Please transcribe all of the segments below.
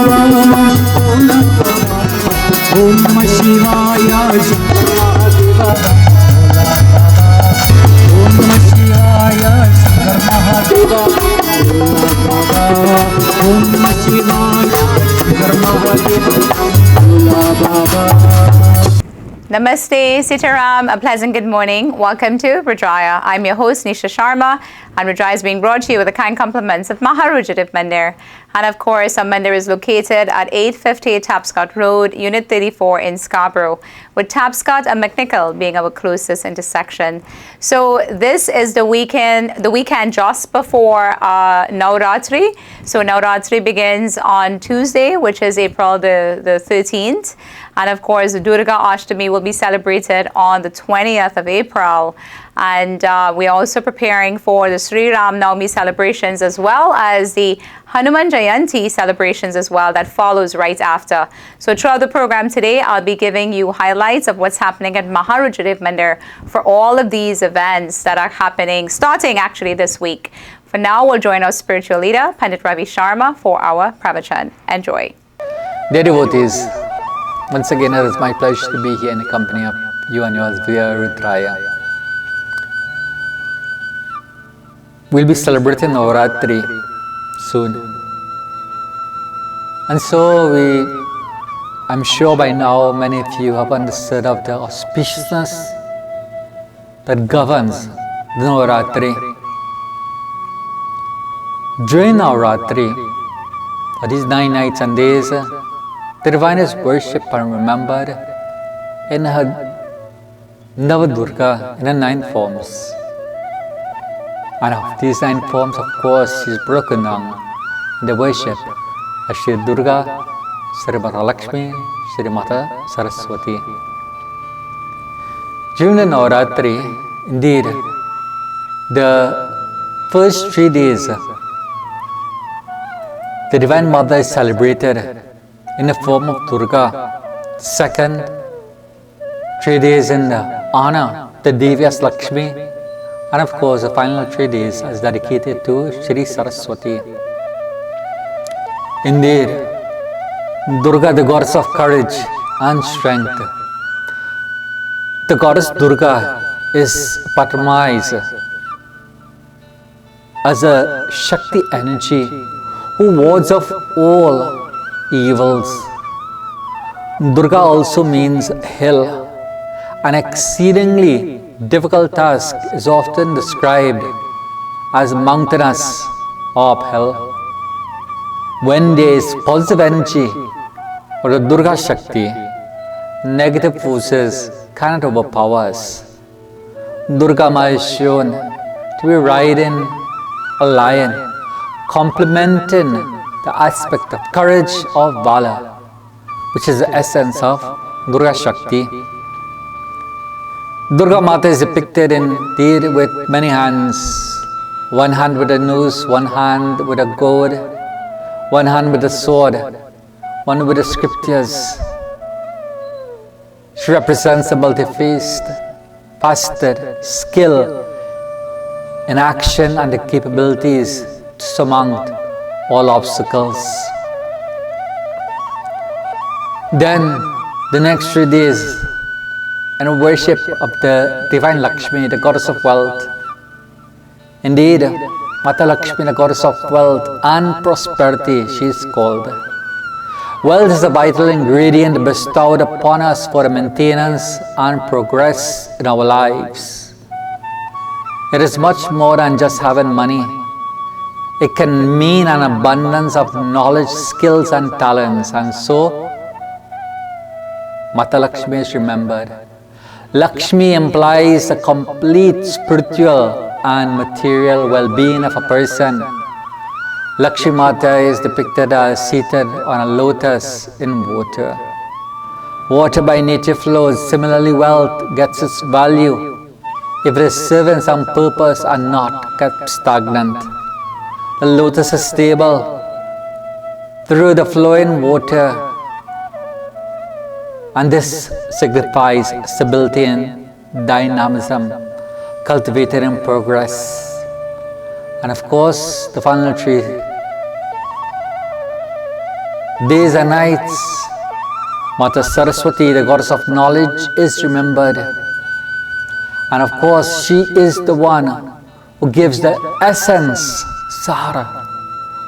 Om Shivaya Om Shivaya Shankar Mahadeva Om Shivaya Shankar Mahadeva. Namaste, Sitaram, a pleasant good morning. Welcome to Rudraaya. I'm your host, Nisha Sharma, and Rudraaya is being brought to you with the kind compliments of Rudraaya Mandir. And of course, our mandir is located at 850 Tapscott Road, Unit 34 in Scarborough, with Tapscott and McNichol being our closest intersection. So this is the weekend just before Navratri. So Navratri begins on Tuesday, which is April the 13th. And of course, Durga Ashtami will be celebrated on the 20th of April. And we're also preparing for the Sri Ram Navami celebrations as well as the Hanuman Jayanti celebrations as well that follows right after. So throughout the program today, I'll be giving you highlights of what's happening at Rudraaya Mandir for all of these events that are happening, starting actually this week. For now, we'll join our spiritual leader, Pandit Ravi Sharma, for our pravachan. Enjoy. Dear devotees, once again it is my pleasure to be here in the company of you and yours via Rudraaya. We'll be celebrating Navratri soon. And so I'm sure by now many of you have understood of the auspiciousness that governs the Navratri. During Navratri, for these 9 nights and days, the divine is worshipped and remembered in her Navadurga in her 9 forms. And of these 9 forms, of course, she is broken down in the worship as Shri Durga, Shri Mata Lakshmi, Shri Mata Saraswati. During the Navratri, indeed, the first 3 days, the Divine Mother is celebrated in the form of Durga. Second, 3 days in honor the Devi as Lakshmi. And of course, the final 3 days is dedicated to Shri Saraswati. Indeed, Durga, the goddess of courage and strength. The goddess Durga is patronized as a Shakti energy who wards off all evils. Durga also means hill. An exceedingly difficult task is often described as mountainous or uphill. When there is positive energy or the Durga Shakti, negative forces cannot overpower us. Durga Ma is shown to be riding a lion, complementing the aspect of courage or valor, which is the essence of Durga Shakti. Durga Mata is depicted indeed with many hands. 1 hand with a noose, 1 hand with a gourd, 1 hand with a sword, 1 with the scriptures. She represents the multi-faced, faceted skill in action and the capabilities to surmount all obstacles. Then, the next 3 days, and worship of the Divine Lakshmi, the goddess of wealth. Indeed, Mata Lakshmi, the goddess of wealth and prosperity, she is called. Wealth is a vital ingredient bestowed upon us for the maintenance and progress in our lives. It is much more than just having money. It can mean an abundance of knowledge, skills and talents, and so Mata Lakshmi is remembered. Lakshmi implies the complete spiritual and material well-being of a person. Lakshmi Mata is depicted as seated on a lotus in water. Water by nature flows. Similarly, wealth gets its value if it is serving some purpose and not kept stagnant. The lotus is stable through the flowing water, and this signifies stability and dynamism cultivated in progress. And of course, the final tree days and nights, Mata Saraswati, the goddess of knowledge, is remembered. And of course, she is the one who gives the essence, Sahara,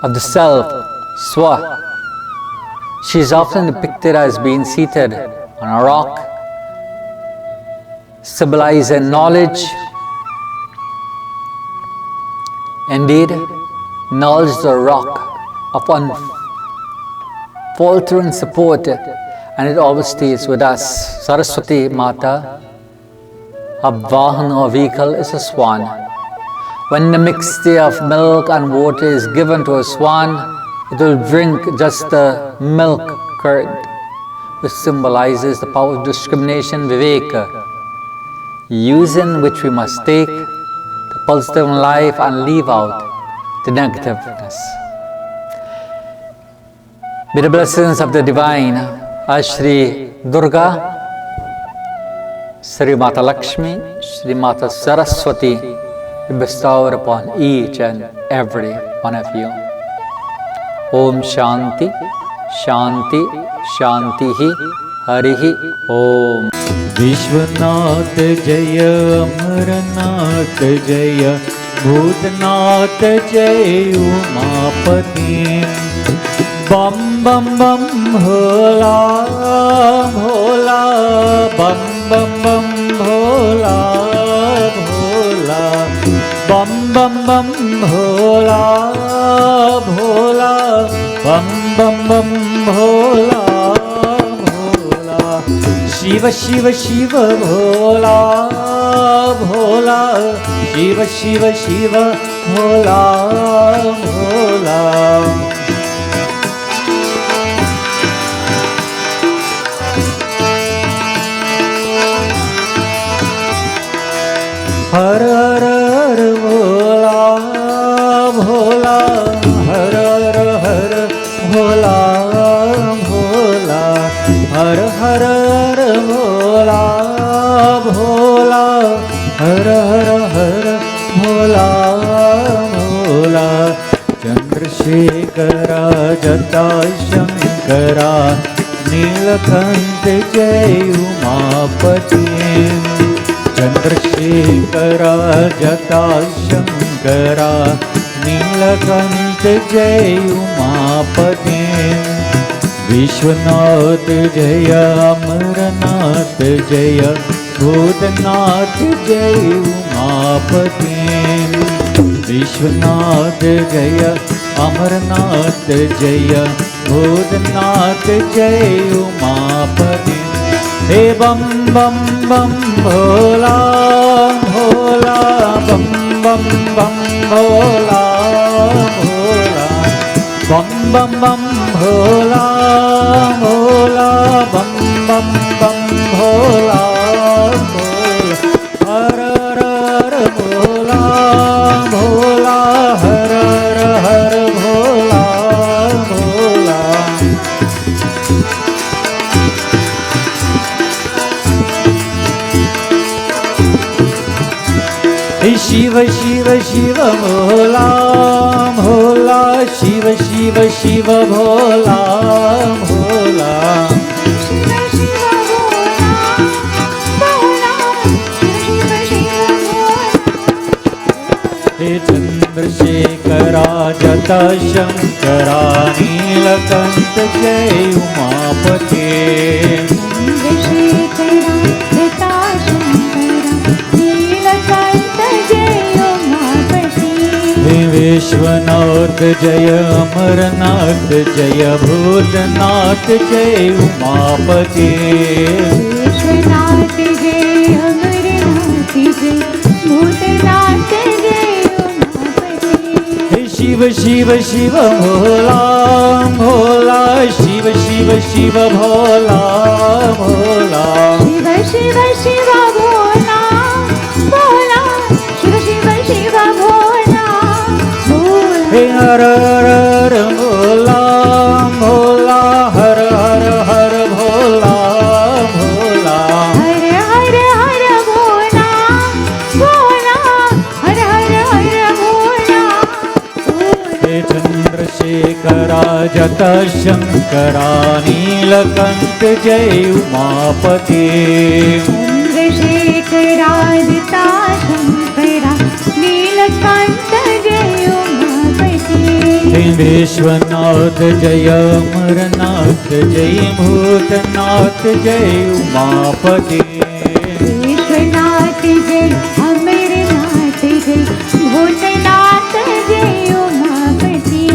of the self, Swa. She is often depicted as being seated on a rock, symbolizing knowledge. Indeed, knowledge is a rock upon faltering support, and it always stays with us. Saraswati Mata, her vahan or vehicle is a swan. When the mixture of milk and water is given to a swan, it will drink just the milk curd, which symbolizes the power of discrimination, viveka, using which we must take the positive in life and leave out the negativeness. May the blessings of the divine, Shri Durga, Sri Mata Lakshmi, Sri Mata Saraswati, be bestowed upon each and every one of you. Om Shanti, Shanti, Shantihi, Harihi Om. Vishwanath जय अमरनाथ जय भूतनाथ जय उमापति बम बम बम भोला भोला बम बम बम भोला भोला बम बम बम भोला भोला बम बम बम भोला भोला शिव शिव शिव भोला भोला शिव शिव शिव भोला भोला हर हर हर भोला भोला हर हर हर भोला भोला हर हर हर भोला भोला हर हर हर भोला भोला चंद्रशेखरा जटा शंकरा नीलकंठ जय उमापति चंद्रशेखरा जटा शंकरा नीलकंठ जय उमापति विश्वनाथ जय अमरनाथ जय भूतनाथ जय उमापति विश्वनाथ जय अमरनाथ जय भूतनाथ जय उमापति हे बम बम बम भोला भोला बम बम बम भोला भोला बम बम बम भोला भोला बम बम बम भोला भोला हर हर हर भोला भोला हर हर हर भोला भोला शिव शिव शिव भोला भोला शिव शिव शिव भोला भोला हे चंद्रशेखरा जटा शंकरा नीलकंठ जय उमापति विश्वनाथ जय अमरनाथ जय भूतनाथ जय उमापति विश्वनाथ जय अमरनाथ जय भूतनाथ जय उमापति शिव शिव शिव भोला भोला शिव शिव शिव भोला भोला शिव शिव शिव भोला भोला शिव शिव शिव भोला हे हर हर हर भोला भोला हर हर हर भोला भोला हर हर हर भोला भोला हर हर हर भोला हे चंद्रशेखर चन्द्रशेखरा जतशङ्करा नीलकण्ठ जय उमापते चन्द्रशेखरादिता शङ्करा नीलकण्ठ जय उमापते विश्वनाथ जय अमरनाथ जय भूतनाथ जय उमापते विश्वनाथ जय अमरनाथ जय भूतनाथ जय Umapati.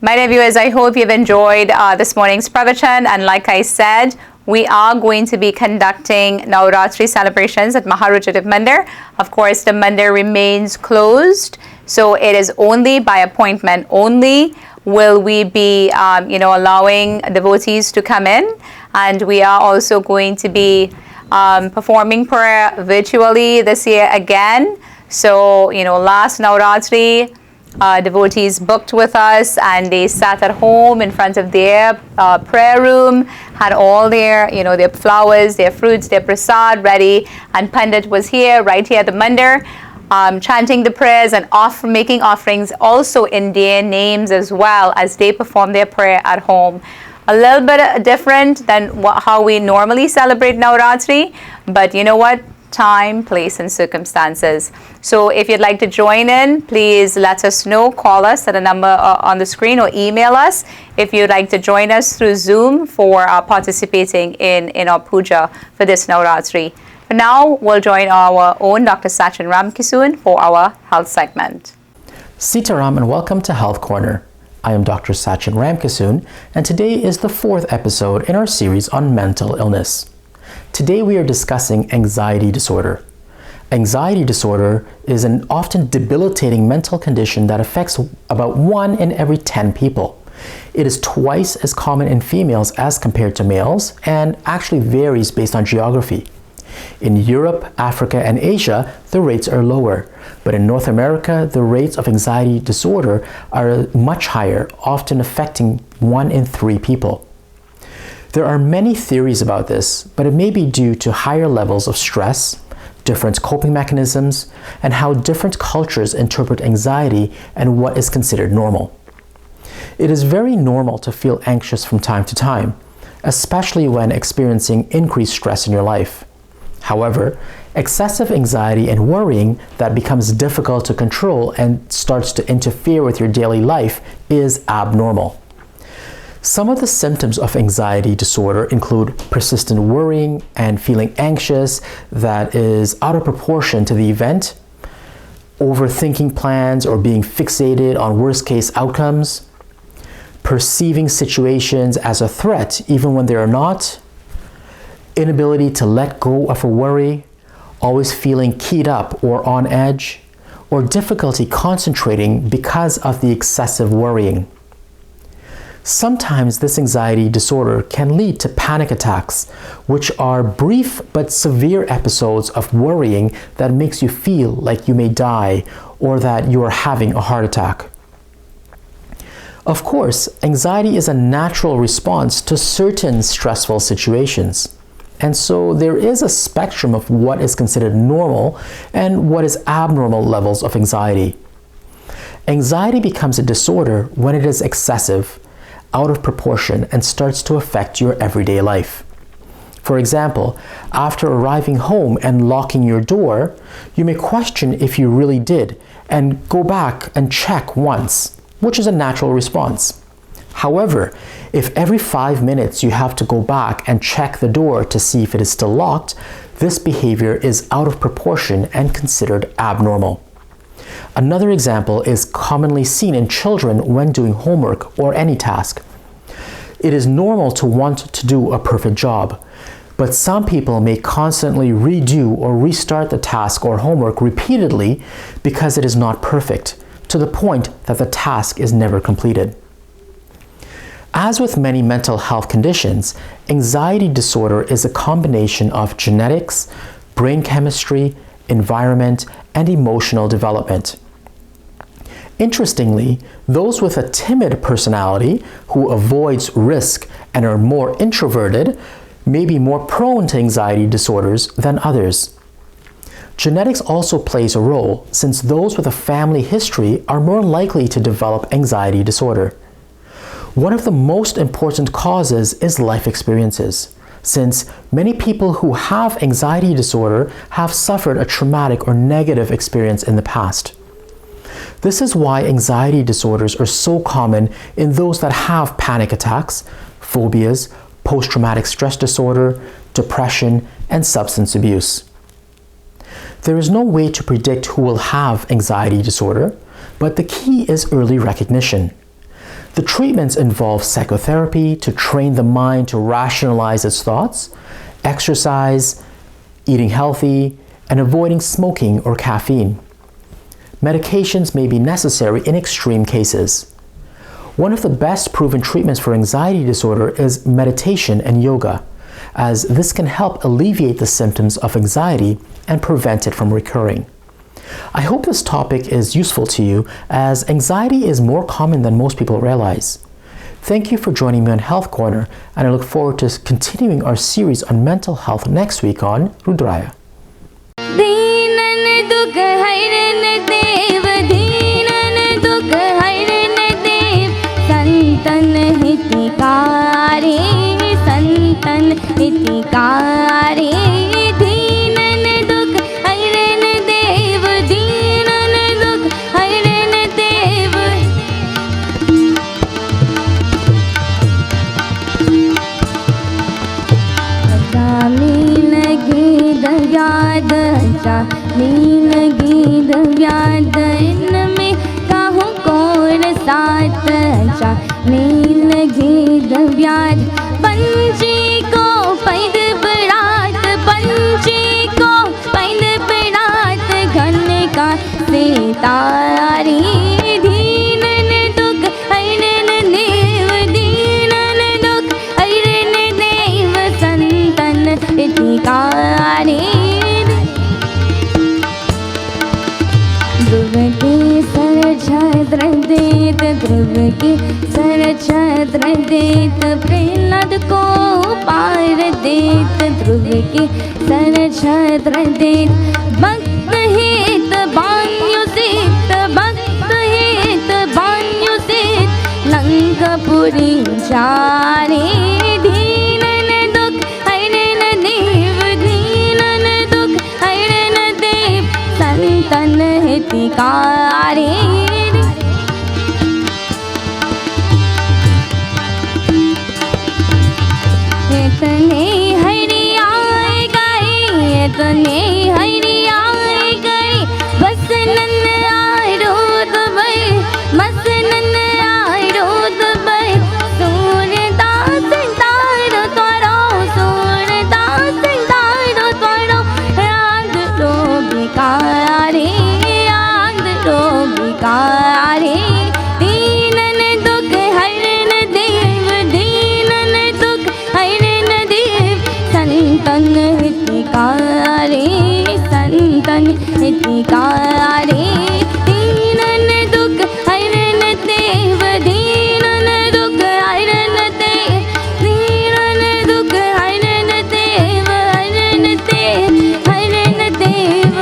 My dear viewers, I hope you've enjoyed this morning's pravachan, and like I said, we are going to be conducting Navratri celebrations at Maharudraaya Mandir. Of course, the mandir remains closed, so it is only by appointment only will we be allowing devotees to come in, and we are also going to be performing prayer virtually this year again. So, last Navratri, devotees booked with us and they sat at home in front of their prayer room, had all their, their flowers, their fruits, their prasad ready, and Pandit was here, right here at the mandir, chanting the prayers and making offerings also in their names as well as they perform their prayer at home. A little bit different than how we normally celebrate Navratri, but you know what? Time, place, and circumstances. So if you'd like to join in, please let us know. Call us at a number on the screen or email us if you'd like to join us through Zoom for participating in our puja for this Navratri. For now, we'll join our own Dr. Sachin Ramkisoon for our health segment. Sitaram and welcome to Health Corner. I am Dr. Sachin Ramkisoon, and today is the 4th episode in our series on mental illness. Today we are discussing anxiety disorder. Anxiety disorder is an often debilitating mental condition that affects about 1 in every 10 people. It is twice as common in females as compared to males and actually varies based on geography. In Europe, Africa, and Asia, the rates are lower, but in North America, the rates of anxiety disorder are much higher, often affecting 1 in 3 people. There are many theories about this, but it may be due to higher levels of stress, different coping mechanisms, and how different cultures interpret anxiety and what is considered normal. It is very normal to feel anxious from time to time, especially when experiencing increased stress in your life. However, excessive anxiety and worrying that becomes difficult to control and starts to interfere with your daily life is abnormal. Some of the symptoms of anxiety disorder include persistent worrying and feeling anxious that is out of proportion to the event, overthinking plans or being fixated on worst-case outcomes, perceiving situations as a threat even when they are not, inability to let go of a worry, always feeling keyed up or on edge, or difficulty concentrating because of the excessive worrying. Sometimes this anxiety disorder can lead to panic attacks, which are brief but severe episodes of worrying that makes you feel like you may die or that you are having a heart attack. Of course, anxiety is a natural response to certain stressful situations. And so there is a spectrum of what is considered normal and what is abnormal levels of anxiety. Anxiety becomes a disorder when it is excessive, out of proportion, and starts to affect your everyday life. For example, after arriving home and locking your door, you may question if you really did and go back and check once, which is a natural response. However, if every 5 minutes you have to go back and check the door to see if it is still locked, this behavior is out of proportion and considered abnormal. Another example is commonly seen in children when doing homework or any task. It is normal to want to do a perfect job, but some people may constantly redo or restart the task or homework repeatedly because it is not perfect, to the point that the task is never completed. As with many mental health conditions, anxiety disorder is a combination of genetics, brain chemistry, environment, and emotional development. Interestingly, those with a timid personality who avoids risk and are more introverted may be more prone to anxiety disorders than others. Genetics also plays a role, since those with a family history are more likely to develop anxiety disorder. One of the most important causes is life experiences, since many people who have anxiety disorder have suffered a traumatic or negative experience in the past. This is why anxiety disorders are so common in those that have panic attacks, phobias, post-traumatic stress disorder, depression, and substance abuse. There is no way to predict who will have anxiety disorder, but the key is early recognition. The treatments involve psychotherapy to train the mind to rationalize its thoughts, exercise, eating healthy, and avoiding smoking or caffeine. Medications may be necessary in extreme cases. One of the best proven treatments for anxiety disorder is meditation and yoga, as this can help alleviate the symptoms of anxiety and prevent it from recurring. I hope this topic is useful to you, as anxiety is more common than most people realize. Thank you for joining me on Health Corner, and I look forward to continuing our series on mental health next week on Rudraaya. पंछी को पैद बरात, पंछी को पैद बरात, घन का सितारी, दीनन दुख हरन देव, दीनन दुख हरन देव, संतन हितकारी। ध्रुव के सर छत्र देत, ध्रुव के सर छत्र देत, प्रहलाद को पार देत, ध्रुव के सर छत्र देत, भक्त हित बान्युसित, भक्त हित बान्युसित, लंकापुरी चारे, दीनन दुख हरन देव, दीनन दुख हरन देव, संतन हितकारी। इतने हरियाए गए, इतने हरियाए गए, बस नन आरोद भय, बस नन आरोद भय, सूरदास तारो त्वरो, सूरदास तारो त्वरो, याद रो भिखारी, याद रो भिखारी, दीनन दुख हरन देव, दीनन दुख हरन देव, संतन हितकारी, संतन हितकारी, दीनन दुख हरन देव, दीनन दुख हरन देव, दीनन दुख हरन देव, हरन देव, हरन देव।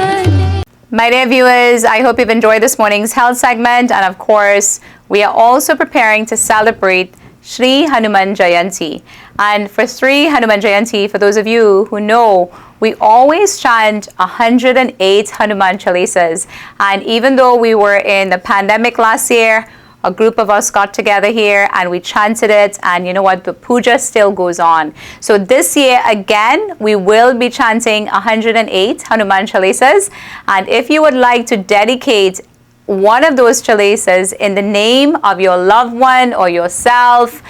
My dear viewers, I hope you've enjoyed this morning's health segment, and of course, we are also preparing to celebrate Sri Hanuman Jayanti. And for Sri Hanuman Jayanti, for those of you who know, we always chant 108 Hanuman Chalisas. And even though we were in the pandemic last year, a group of us got together here and we chanted it, and you know what, the puja still goes on. So this year again, we will be chanting 108 Hanuman Chalisas. And if you would like to dedicate one of those chalisas in the name of your loved one or yourself,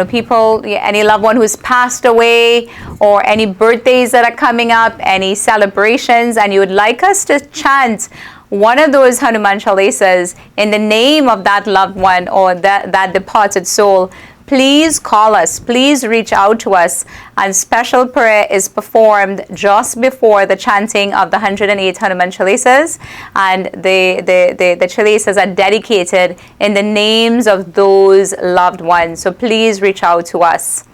people, any loved one who's passed away, or any birthdays that are coming up, any celebrations, and you would like us to chant one of those Hanuman Chalisas in the name of that loved one or that departed soul, please call us, please reach out to us, and special prayer is performed just before the chanting of the 108 Hanuman Chalisas, and the Chalisas are dedicated in the names of those loved ones. So please reach out to us.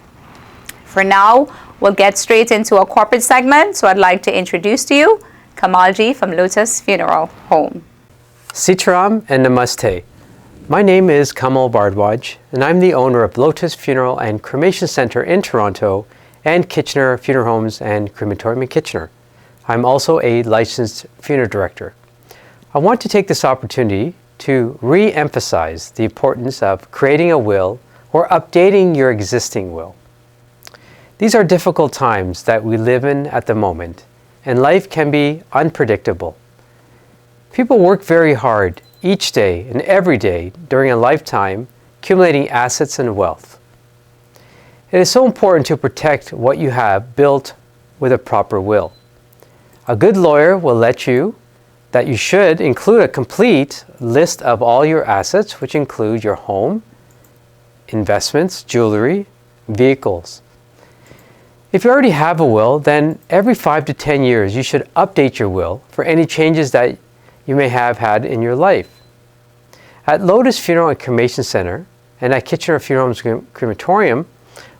For now, we'll get straight into a corporate segment, so I'd like to introduce to you Kamalji from Lotus Funeral Home. Sitaram and Namaste. My name is Kamal Bardwaj, and I'm the owner of Lotus Funeral and Cremation Center in Toronto and Kitchener Funeral Homes and Crematorium in Kitchener. I'm also a licensed funeral director. I want to take this opportunity to re-emphasize the importance of creating a will or updating your existing will. These are difficult times that we live in at the moment, and life can be unpredictable. People work very hard each day and every day during a lifetime, accumulating assets and wealth. It is so important to protect what you have built with a proper will. A good lawyer will let you that you should include a complete list of all your assets, which include your home, investments, jewelry, vehicles. If you already have a will, then every 5 to 10 years you should update your will for any changes that you may have had in your life. At Lotus Funeral and Cremation Center and at Kitchener Funeral Homes Crematorium,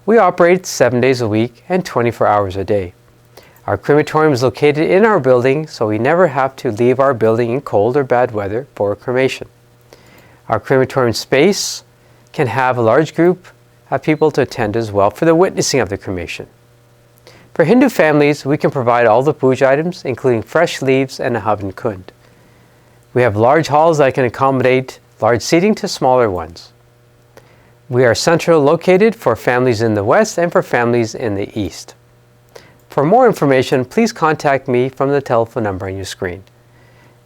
we operate 7 days a week and 24 hours a day. Our crematorium is located in our building, so we never have to leave our building in cold or bad weather for cremation. Our crematorium space can have a large group of people to attend as well for the witnessing of the cremation. For Hindu families, we can provide all the puja items, including fresh leaves and a havan kund. We have large halls that can accommodate large seating to smaller ones. We are centrally located for families in the west and for families in the east. For more information, please contact me from the telephone number on your screen.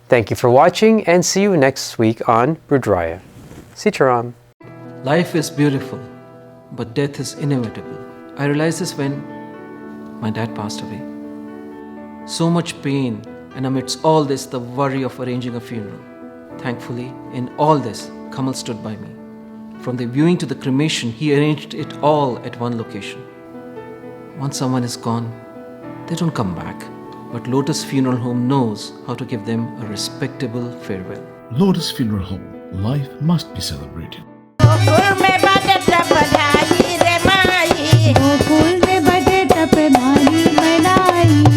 Thank you for watching, and see you next week on Rudraaya. Sitaram. Life is beautiful, but death is inevitable. I realized this when my dad passed away. So much pain, and amidst all this, the worry of arranging a funeral. Thankfully, in all this, Kamal stood by me. From the viewing to the cremation, he arranged it all at one location. Once someone is gone, they don't come back. But Lotus Funeral Home knows how to give them a respectable farewell. Lotus Funeral Home. Life must be celebrated. Gokul में बजे टप भारी मनाई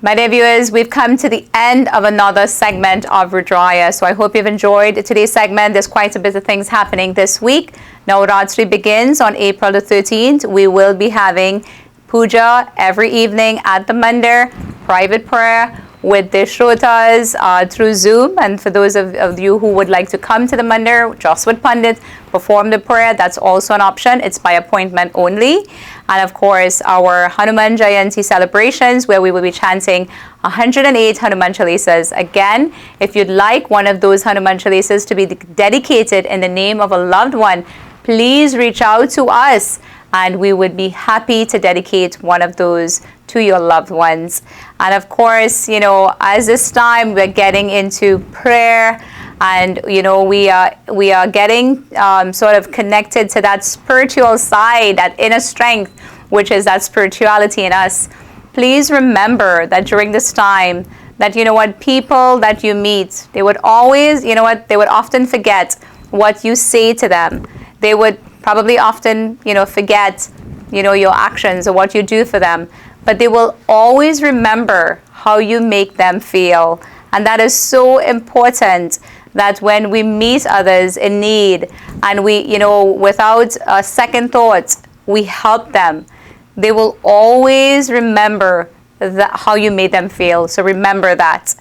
My dear viewers, we've come to the end of another segment of Rudraaya. So I hope you've enjoyed today's segment. There's quite a bit of things happening this week. Navratri begins on April the 13th. We will be having puja every evening at the mandir, private prayer with the shrotas through Zoom. And for those of you who would like to come to the mandir, just with Pandit, perform the prayer, that's also an option. It's by appointment only. And of course, our Hanuman Jayanti celebrations, where we will be chanting 108 Hanuman Chalisas. Again, if you'd like one of those Hanuman Chalisas to be dedicated in the name of a loved one, please reach out to us and we would be happy to dedicate one of those to your loved ones. And of course, you know, as this time we're getting into prayer, and you know, we are getting sort of connected to that spiritual side, that inner strength, which is that spirituality in us. Please remember that during this time, that you know what, people that you meet, they would always, you know what, they would often forget what you say to them. They would probably often, you know, forget, you know, your actions or what you do for them, but they will always remember how you make them feel. And that is so important, that when we meet others in need and we, you know, without a second thought, we help them, they will always remember how you made them feel. So remember that.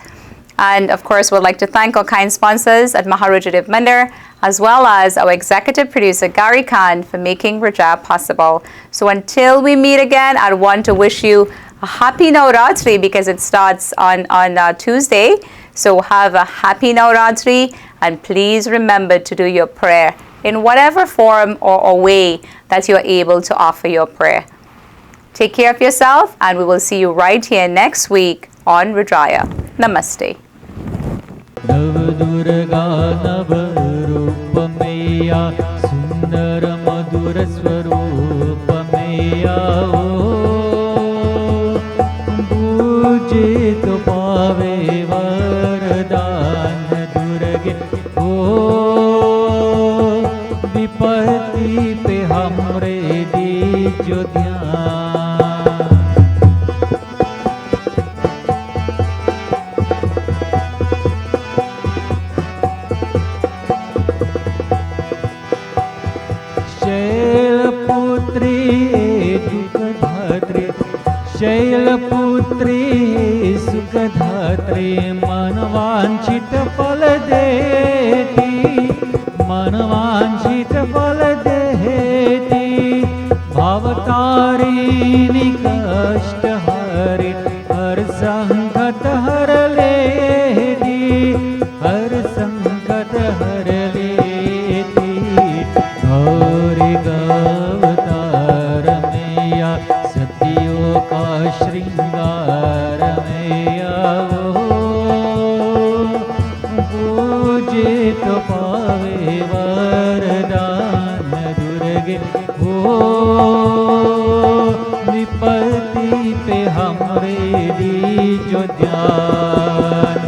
And of course, we'd like to thank our kind sponsors at Rudraaya Apr, as well as our executive producer, Gary Khan, for making Rudraaya possible. So until we meet again, I want to wish you a happy Navratri because it starts on Tuesday. So have a happy Navratri, and please remember to do your prayer in whatever form or way that you're able to offer your prayer. Take care of yourself, and we will see you right here next week on Rudraaya. Namaste. Navdurga नवरूपमेया सुंदर मधुर स्वरूपमेया पूजे तो पावे वरदान दुर्गे ओ विपत्ति पे हमरे दीजो ध्यान शैलपुत्री सुखधात्री मनवांछित फल देती मनवांछित फल देती भवतारिणी कष्ट हरि हर संकट हर लेती हर संकट हर लेती गौरी गवतार मैया सतियों का श्रृंगार मैया पूजे तो पावे वरदान दुर्गे हो विपत्ति पे हमरे दीजो ध्यान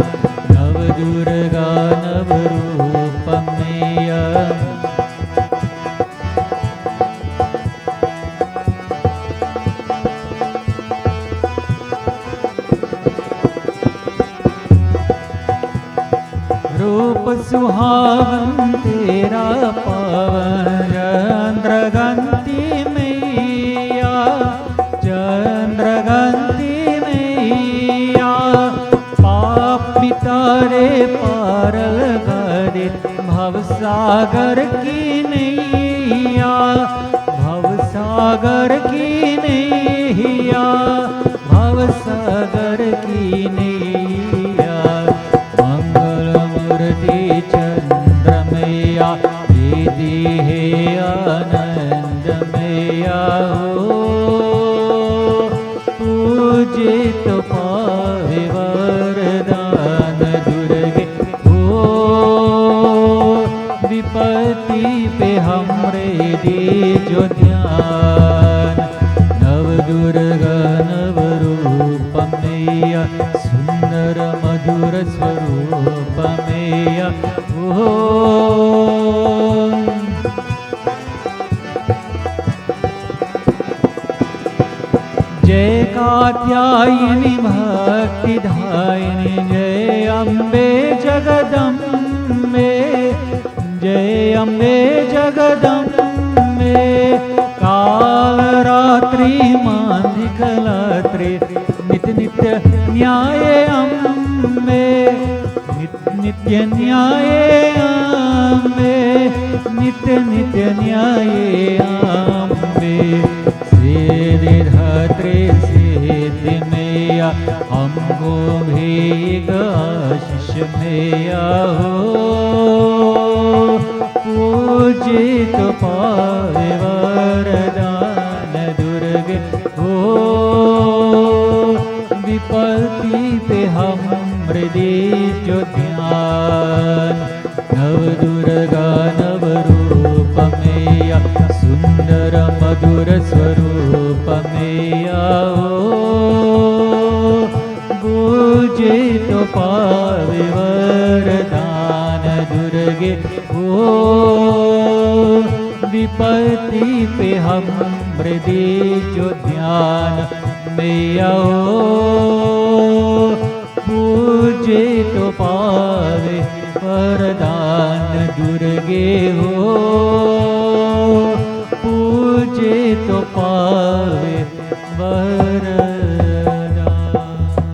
नव दुर्गा नव रूप मैया रूप सुहावन तेरा पावन चंद्रगंती मैया चंद्रगंती मैया पाप मिटारे पार लगा दे भवसागर की नैया भवसागर की नैया भवसागर की नैया चंद्रमैया दीदी है आनंद मैया हो पूजे तो पावे वरदान दुर्गे हो विपत्ति पे हमरे दीजो ध्यान नव दुर्गा नव रूप मैया सुंदर मधुर स्वरूप मैया ओ जय कात्यायनी भक्ति धायिनी जय अम्बे जगदम्बे जय अम्बे जगदम्बे काल रात्रि मांधिक रात्रि नित्य नित्य न्याय अम्बे नित्य न्याय अम्बे नित्य नित्य न्याय अम्बे श्री धात्री सिद्धि मैया हमको भी आशीष मैया हो पूजित पावे वरदान दुर्गे हो विपत्ति पे हमरे दीजो ध्यान नव दुर्गा नव रूप मैया सुंदर मधुर स्वरूप मैया हो पूजे तो पावे वरदान दुर्गे हो विपत्ति पे हमरे दीजो ध्यान मैया हो पूजे तो पावे वरदान दुर्गे हो पूजे तो पावे